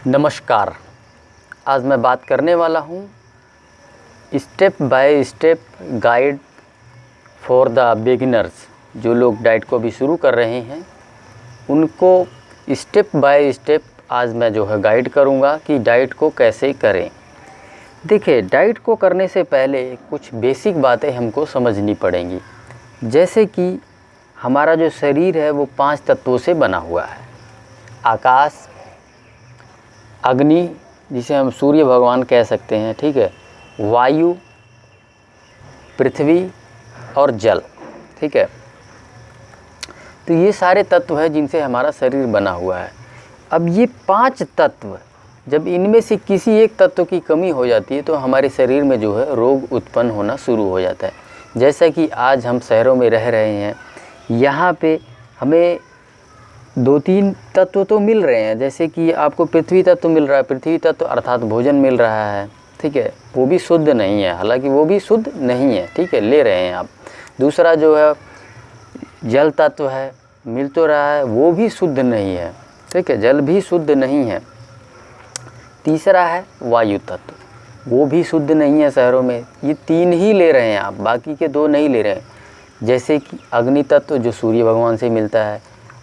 नमस्कार। आज मैं बात करने वाला हूँ step by step guide for the beginners. जो लोग डाइट को भी शुरू कर रहे हैं उनको स्टेप बाय स्टेप आज मैं जो है गाइड करूँगा कि डाइट को कैसे करें। देखिए, डाइट को करने से पहले कुछ बेसिक बातें हमको समझनी पड़ेंगी। जैसे कि हमारा जो शरीर है वो 5 तत्वों से बना हुआ है। आकाश, अग्नि जिसे हम सूर्य भगवान कह सकते हैं, ठीक है, वायु, पृथ्वी और जल, ठीक है। तो ये सारे तत्व हैं जिनसे हमारा शरीर बना हुआ है। अब ये 5 तत्व, जब इनमें से किसी एक तत्व की कमी हो जाती है तो हमारे शरीर में जो है रोग उत्पन्न होना शुरू हो जाता है। जैसा कि आज हम शहरों में रह रहे हैं, यहाँ पे हमें 2-3 तत्व तो मिल रहे हैं। जैसे कि आपको पृथ्वी तत्व मिल रहा है, पृथ्वी तत्व अर्थात भोजन मिल रहा है, ठीक है, वो भी शुद्ध नहीं है, हालांकि वो भी शुद्ध नहीं है, ठीक है, ले रहे हैं आप। दूसरा जो है जल तत्व है, मिल तो रहा है, वो भी शुद्ध नहीं है, ठीक है, जल भी शुद्ध नहीं है। तीसरा है वायु तत्व, वो भी शुद्ध नहीं है शहरों में। ये 3 ही ले रहे हैं आप, बाकी के 2 नहीं ले रहे हैं। जैसे कि अग्नि तत्व जो सूर्य भगवान से मिलता है।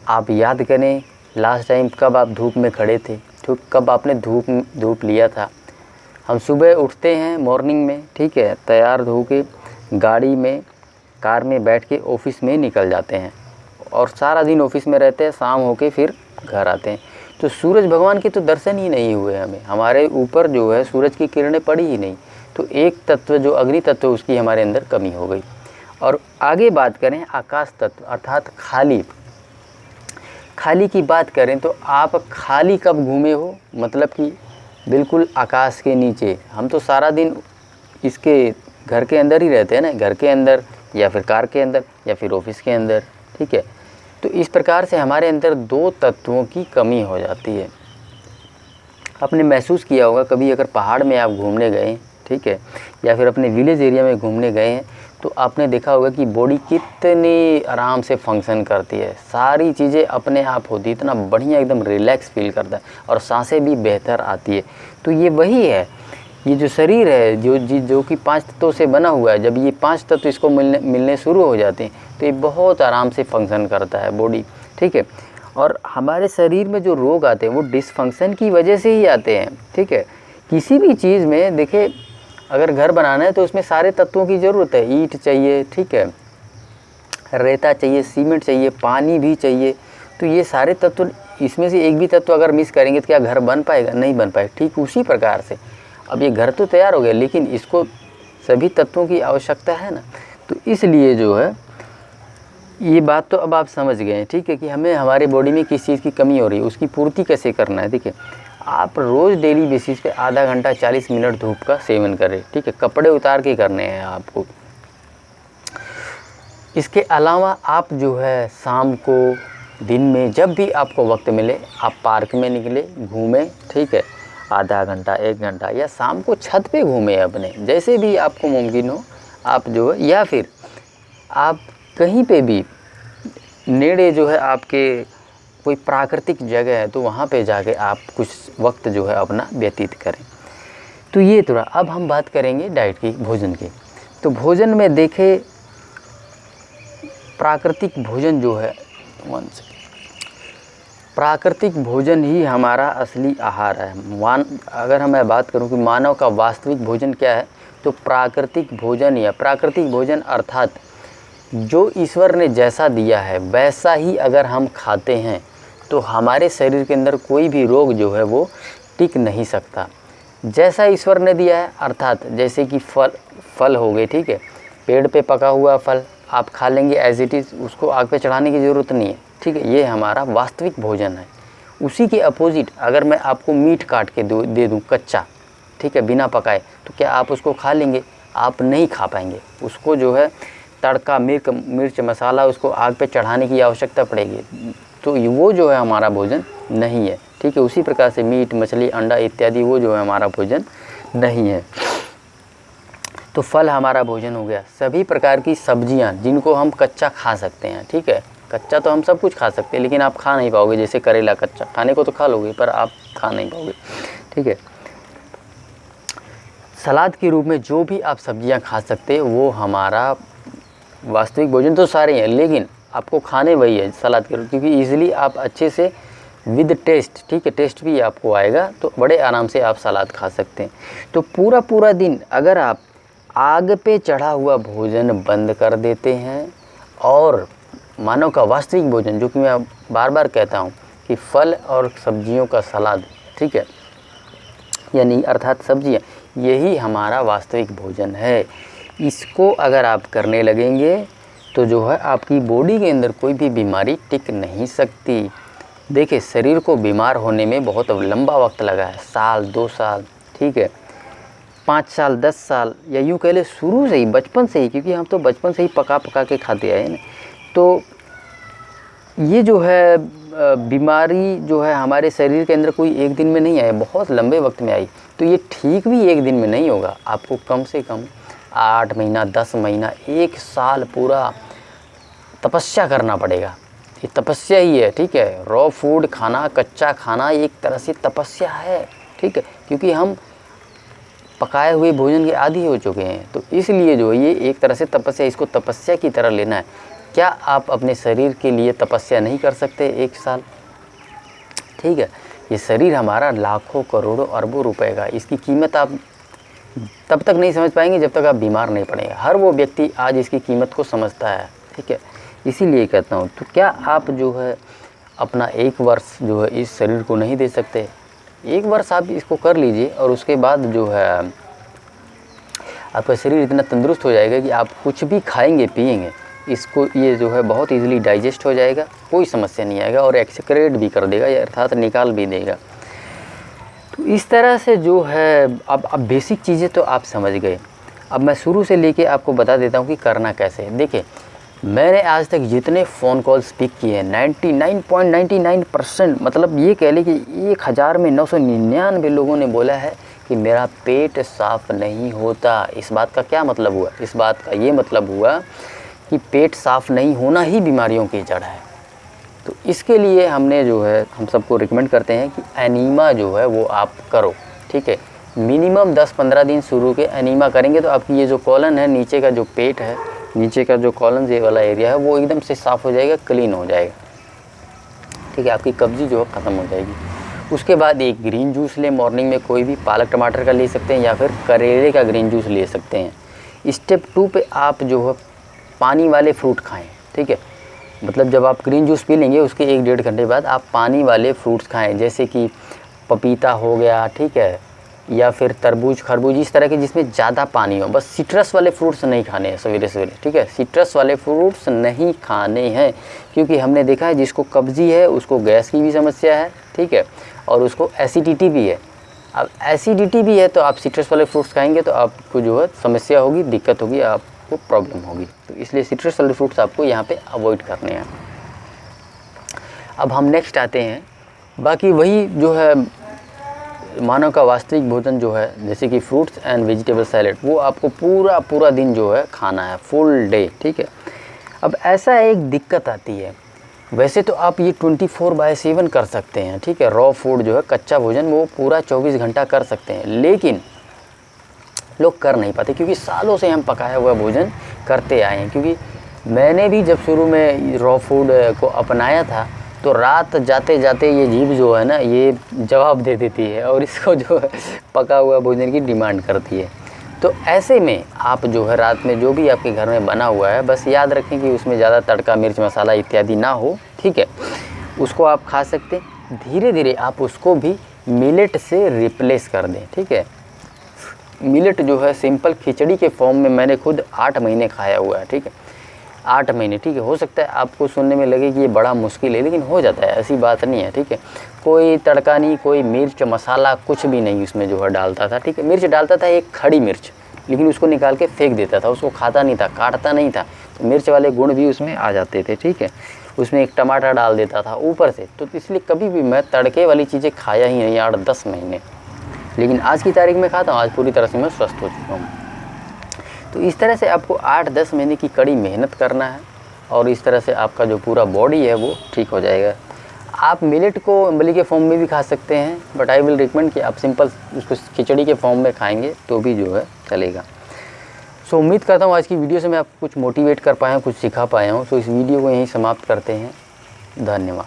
आप याद करें लास्ट टाइम कब आप धूप में खड़े थे, कब आपने धूप लिया था। हम सुबह उठते हैं मॉर्निंग में, ठीक है, तैयार हो के गाड़ी में, कार में बैठ के ऑफिस में निकल जाते हैं और सारा दिन ऑफिस में रहते हैं, शाम होके फिर घर आते हैं। तो सूरज भगवान के तो दर्शन ही नहीं हुए हमें, हमारे ऊपर जो है सूरज की किरणें पड़ी ही नहीं। तो एक तत्व जो अग्नि तत्व, उसकी हमारे अंदर कमी हो गई। और आगे बात करें आकाश तत्व अर्थात खाली की बात करें तो आप खाली कब घूमे हो, मतलब कि बिल्कुल आकाश के नीचे। हम तो सारा दिन इसके घर के अंदर ही रहते हैं ना, घर के अंदर या फिर कार के अंदर या फिर ऑफिस के अंदर, ठीक है। तो इस प्रकार से हमारे अंदर 2 तत्वों की कमी हो जाती है। आपने महसूस किया होगा कभी, अगर पहाड़ में आप घूमने गए, ठीक है, या फिर अपने विलेज एरिया में घूमने गए हैं, तो आपने देखा होगा कि बॉडी कितनी आराम से फंक्शन करती है, सारी चीज़ें अपने आप होती है, इतना बढ़िया एकदम रिलैक्स फील करता है और सांसें भी बेहतर आती है। तो ये वही है, ये जो शरीर है जो कि 5 तत्वों से बना हुआ है, जब ये 5 तत्व इसको मिलने शुरू हो जाते हैं तो ये बहुत आराम से फंक्शन करता है बॉडी, ठीक है। और हमारे शरीर में जो रोग आते हैं वो डिसफंक्शन की वजह से ही आते हैं, ठीक है। किसी भी चीज़ में देखिए, अगर घर बनाना है तो उसमें सारे तत्वों की ज़रूरत है। ईंट चाहिए, ठीक है, रेता चाहिए, सीमेंट चाहिए, पानी भी चाहिए। तो ये सारे तत्व, इसमें से एक भी तत्व अगर मिस करेंगे तो क्या घर बन पाएगा? नहीं बन पाएगा। ठीक उसी प्रकार से अब ये घर तो तैयार हो गया, लेकिन इसको सभी तत्वों की आवश्यकता है ना। तो इसलिए जो है ये बात तो अब आप समझ गए हैं, ठीक है, कि हमें हमारे बॉडी में किस चीज़ की कमी हो रही है, उसकी पूर्ति कैसे करना है। देखिए, आप रोज़ डेली बेसिस पे आधा घंटा 40 मिनट धूप का सेवन करें, ठीक है, कपड़े उतार के करने हैं आपको। इसके अलावा आप जो है शाम को, दिन में जब भी आपको वक्त मिले, आप पार्क में निकले, घूमें, ठीक है, आधा घंटा 1 घंटा, या शाम को छत पे घूमें अपने, जैसे भी आपको मुमकिन हो आप जो है, या फिर आप कहीं पे भी नेड़े जो है आपके कोई प्राकृतिक जगह है तो वहाँ पे जाके आप कुछ वक्त जो है अपना व्यतीत करें। तो ये थोड़ा, अब हम बात करेंगे डाइट की, भोजन की। तो भोजन में देखें, प्राकृतिक भोजन जो है, प्राकृतिक भोजन ही हमारा असली आहार है। अगर मैं बात करूं कि मानव का वास्तविक भोजन क्या है, तो प्राकृतिक भोजन, या प्राकृतिक भोजन अर्थात जो ईश्वर ने जैसा दिया है वैसा ही अगर हम खाते हैं तो हमारे शरीर के अंदर कोई भी रोग जो है वो टिक नहीं सकता। जैसा ईश्वर ने दिया है, अर्थात जैसे कि फल हो गए, ठीक है, पेड़ पे पका हुआ फल आप खा लेंगे एज इट इज़, उसको आग पे चढ़ाने की ज़रूरत नहीं है, ठीक है, ये हमारा वास्तविक भोजन है। उसी के अपोजिट अगर मैं आपको मीट काट के दे दूँ कच्चा, ठीक है, बिना पकाए, तो क्या आप उसको खा लेंगे? आप नहीं खा पाएंगे। उसको जो है तड़का, मिर्च मसाला, उसको आग पे चढ़ाने की आवश्यकता पड़ेगी। तो वो जो है हमारा भोजन नहीं है, ठीक है। उसी प्रकार से मीट, मछली, अंडा इत्यादि वो जो है हमारा भोजन नहीं है। तो फल हमारा भोजन हो गया। सभी प्रकार की सब्जियां जिनको हम कच्चा खा सकते हैं, ठीक है, कच्चा तो हम सब कुछ खा सकते हैं, लेकिन आप खा नहीं पाओगे। जैसे करेला कच्चा खाने को तो खा लोगे, पर आप खा नहीं पाओगे, ठीक है। सलाद के रूप में जो भी आप सब्जियां खा सकते हैं वो हमारा वास्तविक भोजन तो सारे हैं, लेकिन आपको खाने वही है सलाद के रूप, क्योंकि ईज़िली आप अच्छे से विद टेस्ट, ठीक है, टेस्ट भी आपको आएगा, तो बड़े आराम से आप सलाद खा सकते हैं। तो पूरा दिन अगर आप आग पे चढ़ा हुआ भोजन बंद कर देते हैं और मानव का वास्तविक भोजन, जो कि मैं बार बार कहता हूँ कि फल और सब्जियों का सलाद, ठीक है, यानी अर्थात सब्जियाँ, यही हमारा वास्तविक भोजन है। इसको अगर आप करने लगेंगे तो जो है आपकी बॉडी के अंदर कोई भी बीमारी टिक नहीं सकती। देखिए, शरीर को बीमार होने में बहुत लंबा वक्त लगा है, साल 2 साल, ठीक है, 5 साल 10 साल, या यूँ कह ले शुरू से ही, बचपन से ही, क्योंकि हम तो बचपन से ही पका के खाते आए हैं। तो ये जो है बीमारी जो है हमारे शरीर के अंदर कोई एक दिन में नहीं आई, बहुत लंबे वक्त में आई। तो ये ठीक भी एक दिन में नहीं होगा, आपको कम से कम 8 महीना, 10 महीना, 1 साल पूरा तपस्या करना पड़ेगा। ये तपस्या ही है, ठीक है। रॉ फूड खाना, कच्चा खाना एक तरह से तपस्या है, ठीक है, क्योंकि हम पकाए हुए भोजन के आदी हो चुके हैं। तो इसलिए जो ये एक तरह से तपस्या, इसको तपस्या की तरह लेना है। क्या आप अपने शरीर के लिए तपस्या नहीं कर सकते 1 साल? ठीक है, ये शरीर हमारा लाखों करोड़ों अरबों रुपए का, इसकी कीमत आप तब तक नहीं समझ पाएंगे जब तक आप बीमार नहीं पड़ेंगे। हर वो व्यक्ति आज इसकी कीमत को समझता है, ठीक है, इसीलिए कहता हूँ। तो क्या आप जो है अपना 1 वर्ष जो है इस शरीर को नहीं दे सकते? 1 वर्ष आप इसको कर लीजिए और उसके बाद जो है आपका शरीर इतना तंदुरुस्त हो जाएगा कि आप कुछ भी खाएंगे पिएंगे, इसको ये जो है बहुत इजीली डाइजेस्ट हो जाएगा, कोई समस्या नहीं आएगा, और एक्सक्रेट भी कर देगा, या अर्थात निकाल भी देगा। तो इस तरह से जो है अब बेसिक चीज़ें तो आप समझ गए। अब मैं शुरू से लेके आपको बता देता हूँ कि करना कैसे है। देखिए, मैंने आज तक जितने फ़ोन कॉल्स पिक किए हैं 99.99% मतलब ये कह लें कि 1000 में 999 लोगों ने बोला है कि मेरा पेट साफ़ नहीं होता। इस बात का क्या मतलब हुआ? इस बात का ये मतलब हुआ कि पेट साफ़ नहीं होना ही बीमारियों की जड़ है। तो इसके लिए हमने जो है हम सबको रिकमेंड करते हैं कि एनीमा जो है वो आप करो, ठीक है। मिनिमम 10-15 दिन शुरू के एनीमा करेंगे तो आपकी ये जो कॉलन है, नीचे का जो पेट है, नीचे का जो कॉलन ये वाला एरिया है वो एकदम से साफ़ हो जाएगा, क्लीन हो जाएगा, ठीक है। आपकी कब्जी जो है ख़त्म हो जाएगी। उसके बाद एक ग्रीन जूस लें, मॉर्निंग में कोई भी पालक टमाटर का ले सकते हैं या फिर करेले का ग्रीन जूस ले सकते हैं। स्टेप 2 पे आप जो है पानी वाले फ्रूट खाएं, ठीक है। मतलब जब आप ग्रीन जूस पी लेंगे उसके 1-1.5 घंटे बाद आप पानी वाले फ्रूट्स खाएं, जैसे कि पपीता हो गया, ठीक है, या फिर तरबूज, खरबूज, इस तरह के जिसमें ज़्यादा पानी हो। बस सिट्रस वाले फ्रूट्स नहीं खाने हैं सवेरे सवेरे, ठीक है। सिट्रस वाले फ्रूट्स नहीं खाने हैं, क्योंकि हमने देखा है जिसको कब्जी है उसको गैस की भी समस्या है, ठीक है, और उसको एसिडिटी भी है। अब एसिडिटी भी है तो आप सिट्रस वाले फ्रूट्स खाएंगे तो आपको जो है समस्या होगी, दिक्कत होगी, आपको प्रॉब्लम होगी। तो इसलिए सिट्रस वाले फ्रूट्स आपको यहाँ पे अवॉइड करने हैं। अब हम नेक्स्ट आते हैं, बाकी वही जो है मानव का वास्तविक भोजन जो है, जैसे कि फ्रूट्स एंड वेजिटेबल सैलेड, वो आपको पूरा दिन जो है खाना है, फुल डे, ठीक है। अब ऐसा एक दिक्कत आती है, वैसे तो आप ये 24/7 कर सकते हैं, ठीक है। रॉ फूड जो है, कच्चा भोजन, वो पूरा 24 घंटा कर सकते हैं, लेकिन लोग कर नहीं पाते क्योंकि सालों से हम पकाया हुआ भोजन करते आए हैं। क्योंकि मैंने भी जब शुरू में रॉ फूड को अपनाया था तो रात जाते जाते ये जीभ जो है ना, ये जवाब दे देती है और इसको जो है पका हुआ भोजन की डिमांड करती है। तो ऐसे में आप जो है रात में जो भी आपके घर में बना हुआ है, बस याद रखें कि उसमें ज़्यादा तड़का, मिर्च, मसाला इत्यादि ना हो, ठीक है। उसको आप खा सकते हैं। धीरे धीरे आप उसको भी मिलेट से रिप्लेस कर दें, ठीक है। मिलेट जो है सिंपल खिचड़ी के फॉर्म में मैंने खुद 8 महीने खाया हुआ है, ठीक है। 8 महीने, ठीक है। हो सकता है आपको सुनने में लगे कि ये बड़ा मुश्किल है, लेकिन हो जाता है, ऐसी बात नहीं है, ठीक है। कोई तड़का नहीं, कोई मिर्च मसाला कुछ भी नहीं उसमें जो है डालता था, ठीक है। मिर्च डालता था, एक खड़ी मिर्च, लेकिन उसको निकाल के फेंक देता था, उसको खाता नहीं था, काटता नहीं था, तो मिर्च वाले गुण भी उसमें आ जाते थे, ठीक है। उसमें एक टमाटर डाल देता था ऊपर से, तो इसलिए कभी भी मैं तड़के वाली चीज़ें खाया ही नहीं 8-10 महीने। लेकिन आज की तारीख में खाता हूँ, आज पूरी तरह से मैं स्वस्थ हो चुका हूँ। तो इस तरह से आपको 8-10 महीने की कड़ी मेहनत करना है और इस तरह से आपका जो पूरा बॉडी है वो ठीक हो जाएगा। आप मिलेट को इमली के फॉर्म में भी खा सकते हैं, बट आई विल रिकमेंड कि आप सिंपल उसको खिचड़ी के फॉर्म में खाएंगे तो भी जो है चलेगा। सो उम्मीद करता हूँ आज की वीडियो से मैं आपको कुछ मोटिवेट कर पाया हूँ, कुछ सिखा पाया हूँ। सो इस वीडियो को यहीं समाप्त करते हैं। धन्यवाद।